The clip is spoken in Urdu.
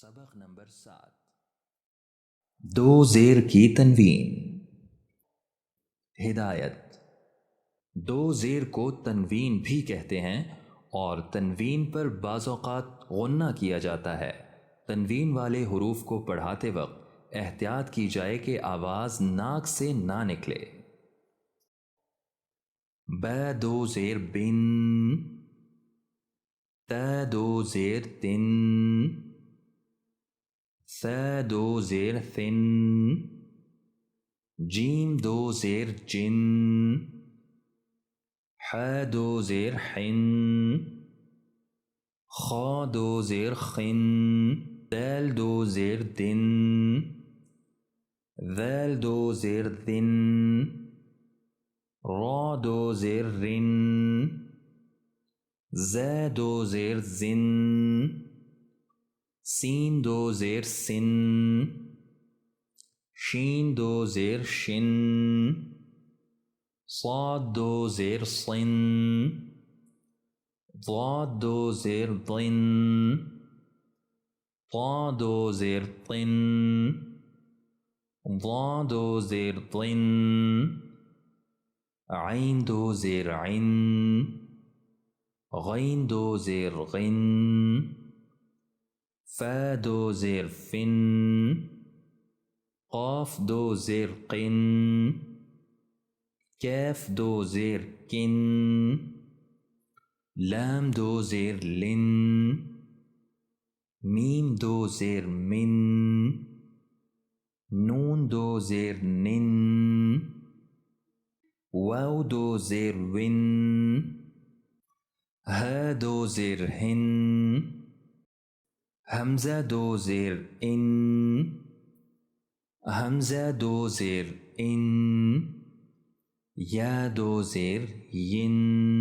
سبق نمبر 7 دو زیر کی تنوین۔ ہدایت: دو زیر کو تنوین بھی کہتے ہیں اور تنوین پر بعض اوقات غنہ کیا جاتا ہے۔ تنوین والے حروف کو پڑھاتے وقت احتیاط کی جائے کہ آواز ناک سے نہ نکلے۔ ب دو زیر بن، ت دو زیر تن، ث دو زیر ثن، جیم دو زیر جن، ح دو زیر حن، خ دو زیر خن، دال دو زیر دن، ذال دو زیر ذن، را دو زیر رن، ز دو زیر زن، سین دو زیر سن، شین دو زیر شن، صاد دو زیر صن، ضاد دو زیر ضن، طا دو زیر طن، ضا دو زیر ضن، عین دو زیر عن، غین دو زیر غن، فا دو زیر فن، قاف دو زیر قن، کیف دو زیر کن، لام دو زیر لن، میم دو زیر من، نون دو زیر نن، واو دو زیر ون، ہ دو زیر ہن، حمزہ دو زیر ان، حمزہ دو زیر ان، یا دو زیر ین۔